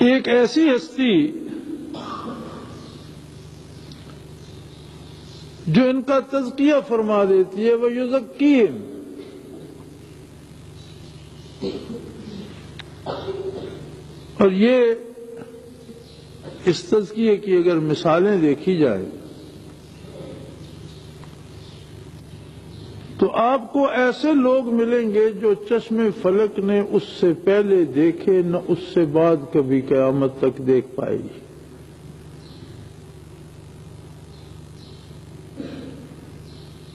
ایک ایسی ہستی جو ان کا تزکیہ فرما دیتی ہے وہ یزکیہم، اور یہ اس تزکیے کی اگر مثالیں دیکھی جائیں تو آپ کو ایسے لوگ ملیں گے جو چشم فلک نے اس سے پہلے دیکھے نہ اس سے بعد کبھی قیامت تک دیکھ پائے گی۔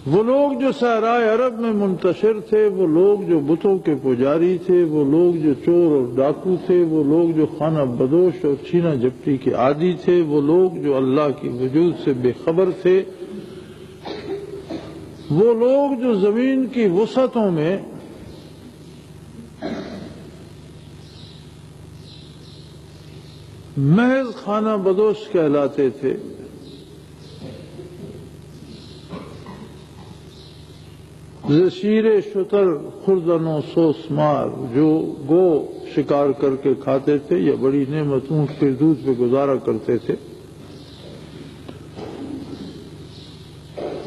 وہ لوگ جو صحرائے عرب میں منتشر تھے، وہ لوگ جو بتوں کے پجاری تھے، وہ لوگ جو چور اور ڈاکو تھے، وہ لوگ جو خانہ بدوش اور چھینا جھپٹی کے عادی تھے، وہ لوگ جو اللہ کے وجود سے بے خبر تھے، وہ لوگ جو زمین کی وسعتوں میں محض خانہ بدوش کہلاتے تھے، زشیر شتر خوردنوں سوسمار جو گو شکار کر کے کھاتے تھے یا بڑی نعمت اونٹ کے دودھ پہ گزارا کرتے تھے،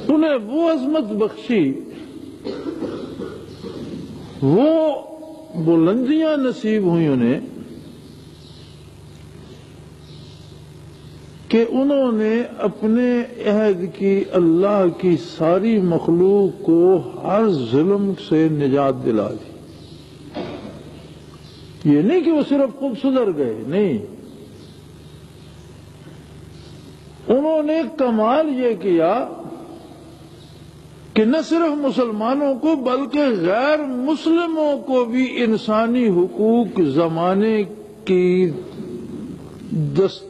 انہیں وہ عظمت بخشی، وہ بلندیاں نصیب ہوئی انہیں کہ انہوں نے اپنے عہد کی اللہ کی ساری مخلوق کو ہر ظلم سے نجات دلا دی۔ یہ نہیں کہ وہ صرف خود سدھر گئے، نہیں، انہوں نے کمال یہ کیا کہ نہ صرف مسلمانوں کو بلکہ غیر مسلموں کو بھی انسانی حقوق زمانے کی دست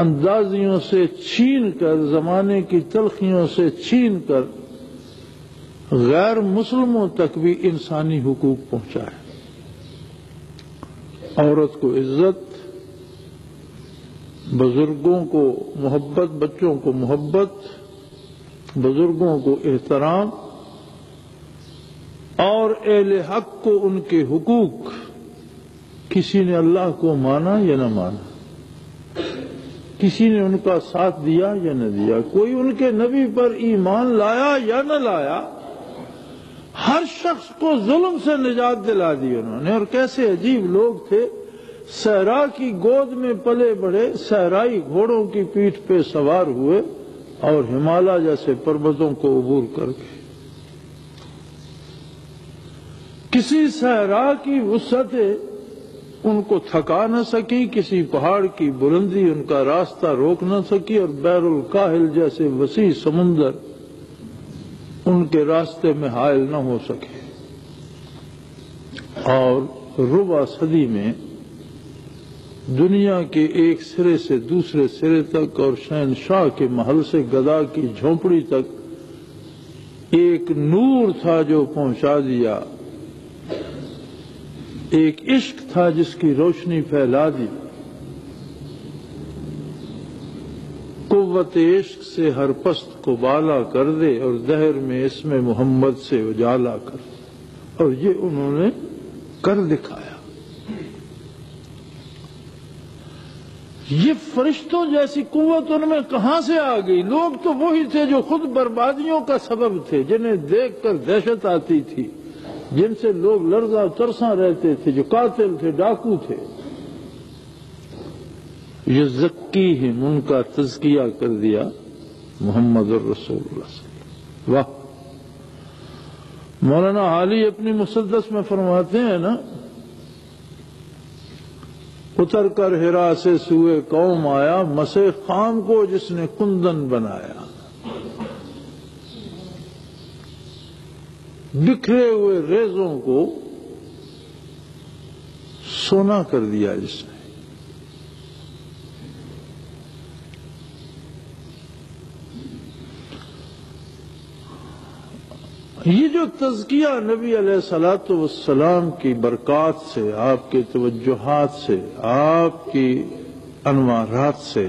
اندازیوں سے چھین کر، زمانے کی تلخیوں سے چھین کر غیر مسلموں تک بھی انسانی حقوق پہنچائے۔ عورت کو عزت، بزرگوں کو محبت، بچوں کو محبت، بزرگوں کو احترام، اور اہل حق کو ان کے حقوق، کسی نے اللہ کو مانا یا نہ مانا، کسی نے ان کا ساتھ دیا یا نہ دیا، کوئی ان کے نبی پر ایمان لایا یا نہ لایا، ہر شخص کو ظلم سے نجات دلا دی انہوں نے۔ اور کیسے عجیب لوگ تھے، صحرا کی گود میں پلے بڑھے، صحرائی گھوڑوں کی پیٹھ پہ سوار ہوئے اور ہمالیہ جیسے پروتوں کو عبور کر گئے۔ کسی صحرا کی وسعت ان کو تھکا نہ سکی، کسی پہاڑ کی بلندی ان کا راستہ روک نہ سکی، اور بحر الکاہل جیسے وسیع سمندر ان کے راستے میں حائل نہ ہو سکے۔ اور ربع صدی میں دنیا کے ایک سرے سے دوسرے سرے تک اور شہنشاہ کے محل سے گدا کی جھونپڑی تک ایک نور تھا جو پہنچا دیا، ایک عشق تھا جس کی روشنی پھیلا دی۔ قوت عشق سے ہر پست کو بالا کر دے اور دہر میں اسم محمد سے اجالا کر دے، اور یہ انہوں نے کر دکھایا۔ یہ فرشتوں جیسی قوت ان میں کہاں سے آ گئی؟ لوگ تو وہی تھے جو خود بربادیوں کا سبب تھے، جنہیں دیکھ کر دہشت آتی تھی، جن سے لوگ لرزاں ترساں رہتے تھے، جو قاتل تھے، ڈاکو تھے۔ یزکیہم، ان کا تزکیہ کر دیا محمد الرسول اللہ صلی اللہ علیہ وسلم۔ واہ! مولانا حالی اپنی مسدس میں فرماتے ہیں نا، اتر کر ہرا سے سوئے قوم آیا، مسے خام کو جس نے کندن بنایا، بکھرے ہوئے ریزوں کو سونا کر دیا جس نے۔ یہ جو تزکیہ نبی علیہ الصلوۃ والسلام کی برکات سے، آپ کے توجہات سے، آپ کی انوارات سے،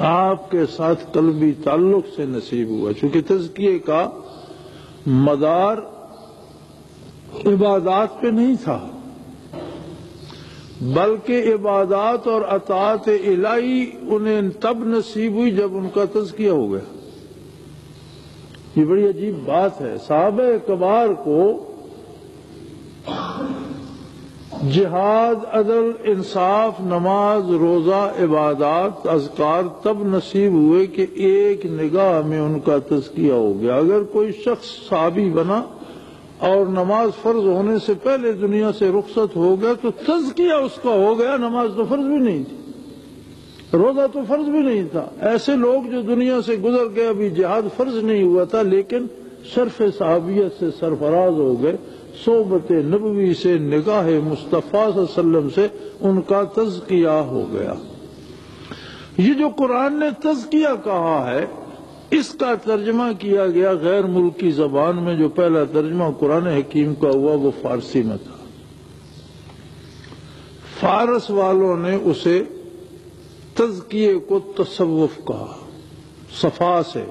آپ کے ساتھ قلبی تعلق سے نصیب ہوا، چونکہ تزکیے کا مدار عبادات پہ نہیں تھا، بلکہ عبادات اور اطاعت الہی انہیں تب نصیب ہوئی جب ان کا تزکیہ ہو گیا۔ یہ بڑی عجیب بات ہے۔ صحابہ کبار کو جہاد، عدل، انصاف، نماز، روزہ، عبادات، اذکار تب نصیب ہوئے کہ ایک نگاہ میں ان کا تزکیہ ہو گیا۔ اگر کوئی شخص صحابی بنا اور نماز فرض ہونے سے پہلے دنیا سے رخصت ہو گیا تو تزکیہ اس کا ہو گیا، نماز تو فرض بھی نہیں تھی، روزہ تو فرض بھی نہیں تھا۔ ایسے لوگ جو دنیا سے گزر گئے، ابھی جہاد فرض نہیں ہوا تھا لیکن شرف صحابیت سے سرفراز ہو گئے، صحبت نبوی سے، نگاہ مصطفیٰ صلی اللہ علیہ وسلم سے ان کا تزکیہ ہو گیا۔ یہ جو قرآن نے تزکیہ کہا ہے، اس کا ترجمہ کیا گیا غیر ملکی زبان میں۔ جو پہلا ترجمہ قرآن حکیم کا ہوا وہ فارسی میں تھا۔ فارس والوں نے اسے تزکیے کو تصوف کہا، صفا سے۔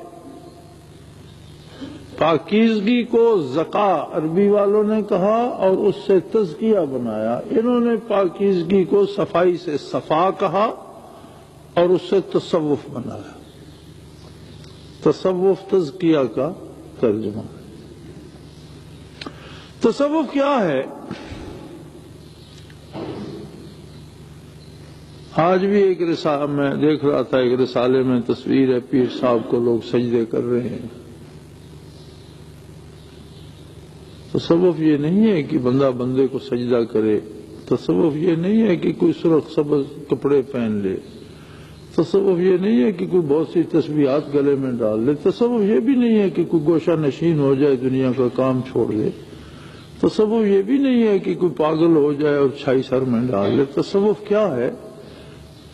پاکیزگی کو زکا عربی والوں نے کہا اور اس سے تزکیہ بنایا۔ انہوں نے پاکیزگی کو صفائی سے صفا کہا اور اس سے تصوف بنایا۔ تصوف تزکیہ کا ترجمہ۔ تصوف کیا ہے؟ آج بھی ایک رسالہ میں دیکھ رہا تھا، ایک رسالے میں تصویر ہے، پیر صاحب کو لوگ سجدے کر رہے ہیں۔ تصوف یہ نہیں ہے کہ بندہ بندے کو سجدہ کرے، تصوف یہ نہیں ہے کہ کوئی سرخ سبز کپڑے پہن لے، تصوف یہ نہیں ہے کہ کوئی بہت سی تسبیحات گلے میں ڈال لے، تصوف یہ بھی نہیں ہے کہ کوئی گوشہ نشین ہو جائے، دنیا کا کام چھوڑ دے، تصوف یہ بھی نہیں ہے کہ کوئی پاگل ہو جائے اور چھائی سر میں ڈال لے۔ تصوف کیا ہے؟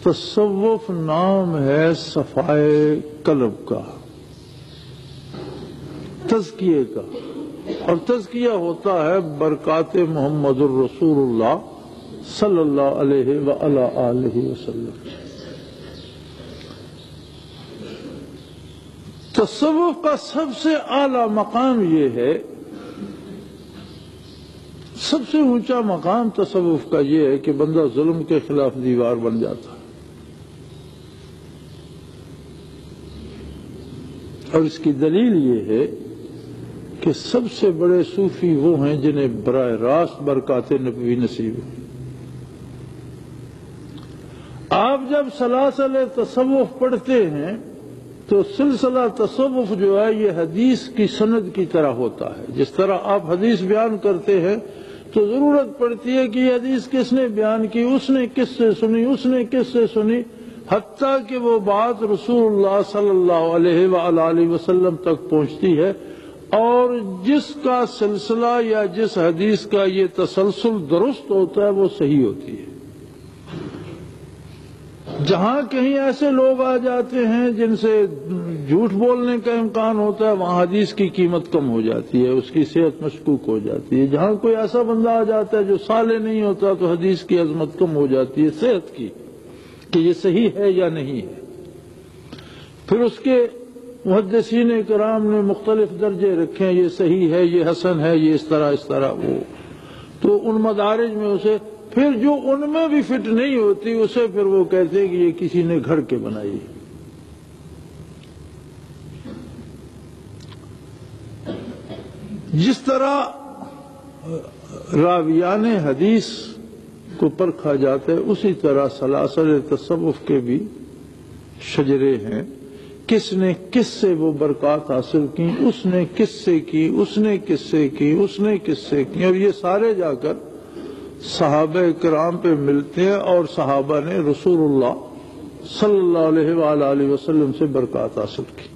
تصوف نام ہے صفائے قلب کا، تزکیے کا، اور تزکیہ ہوتا ہے برکات محمد الرسول اللہ صلی اللہ علیہ وآلہ وسلم۔ تصوف کا سب سے اعلیٰ مقام یہ ہے، سب سے اونچا مقام تصوف کا یہ ہے کہ بندہ ظلم کے خلاف دیوار بن جاتا ہے۔ اور اس کی دلیل یہ ہے کہ سب سے بڑے صوفی وہ ہیں جنہیں براہ راست برکات نبوی نصیب ہوئی۔ آپ جب سلاسل تصوف پڑھتے ہیں تو سلسلہ تصوف جو ہے یہ حدیث کی سند کی طرح ہوتا ہے۔ جس طرح آپ حدیث بیان کرتے ہیں تو ضرورت پڑتی ہے کہ یہ حدیث کس نے بیان کی، اس نے کس سے سنی، اس نے کس سے سنی، حتیٰ کہ وہ بات رسول اللہ صلی اللہ علیہ وآلہ وسلم تک پہنچتی ہے، اور جس کا سلسلہ یا جس حدیث کا یہ تسلسل درست ہوتا ہے وہ صحیح ہوتی ہے۔ جہاں کہیں ایسے لوگ آ جاتے ہیں جن سے جھوٹ بولنے کا امکان ہوتا ہے، وہاں حدیث کی قیمت کم ہو جاتی ہے، اس کی صحت مشکوک ہو جاتی ہے۔ جہاں کوئی ایسا بندہ آ جاتا ہے جو صالح نہیں ہوتا تو حدیث کی عظمت کم ہو جاتی ہے صحت کی، کہ یہ صحیح ہے یا نہیں ہے۔ پھر اس کے محدثین کرام نے مختلف درجے رکھے ہیں، یہ صحیح ہے، یہ حسن ہے، یہ اس طرح وہ، تو ان مدارج میں اسے پھر جو ان میں بھی فٹ نہیں ہوتی اسے پھر وہ کہتے ہیں کہ یہ کسی نے گھڑ کے بنائی۔ جس طرح راویان حدیث کو پرکھا جاتا ہے اسی طرح سلاسل تصوف کے بھی شجرے ہیں۔ کس نے کس سے وہ برکات حاصل کی، اس نے کس سے کی، اس نے کس سے کی، اس نے کس سے کی، اور یہ سارے جا کر صحابہ کرام پہ ملتے ہیں، اور صحابہ نے رسول اللہ صلی اللہ علیہ وآلہ وسلم سے برکات حاصل کی۔